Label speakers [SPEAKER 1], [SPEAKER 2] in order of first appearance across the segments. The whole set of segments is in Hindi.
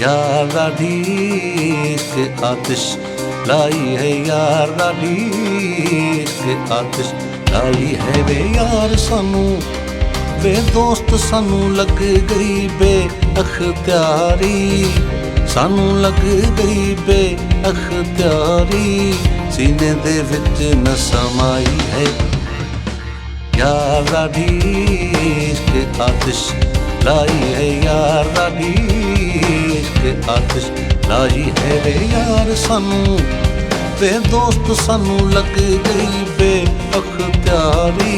[SPEAKER 1] यार राधी इश्क आतिश लाई है, यार राधी इश्क आतिश लाई है वे यार सानू, वे दोस्त सानू लग गई बे अख्तियारी, सानू लग गई बे अख्तियारी, सीने दे विच न समाई है। यार राधी इश्क आतिश लाई है, यार राधी इश्क आतिश लाई है वे यार सानू, वे दोस्त सानू लग गई बे अख्तियारी,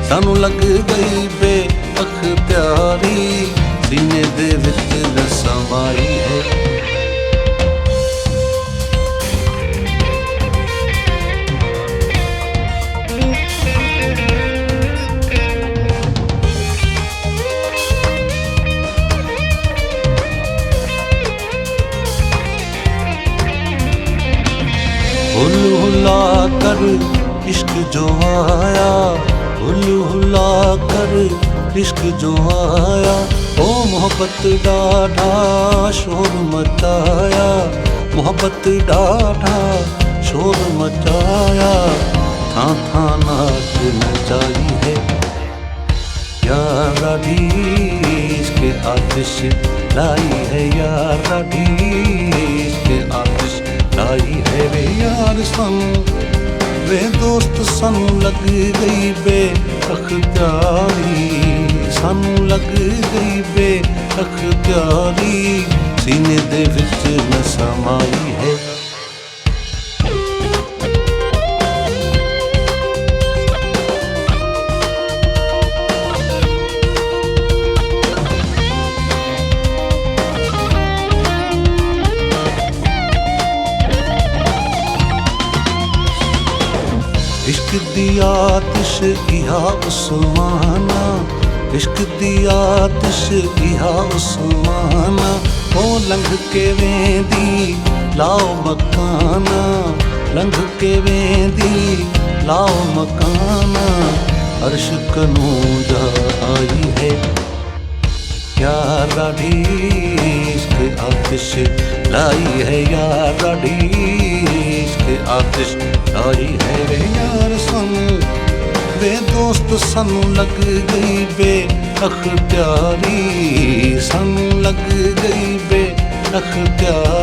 [SPEAKER 1] सानू लग गई बे अख्तियारी, सीने दे विच न समाई है। हुल हुला कर इश्क जो आया, हुल हुला कर इश्क जो आया, ओ मोहब्बत डाढ़ा शोर मचाया, मोहब्बत डाढ़ा शोर मचाया, था नाच नचाई है। यार राधी इश्क आतिश लाई है, यार राधी इश्क आतिश लाई है वे यार सानू, वे दोस्त सानू लग गई बे अख्तियारी, सानू लग गई बे अख्तियारी, सीने दे विच न समाई है। इश्क दी आतिश इहा उस्माना, इश्क दी आतिश इहा उस्माना, ओ लंघ के वेंदी लाओ मकाना, लंघ के वेंदी लाओ मकाना, अर्श कनूजा आई है। यार राधी इश्क आतिश लाई है, यार राधी इश्क आतिश लाई है वे यार सानू, वे दोस्त सानू लग गई बे अख्तियारी, सानू लग गई बे अख्तियारी,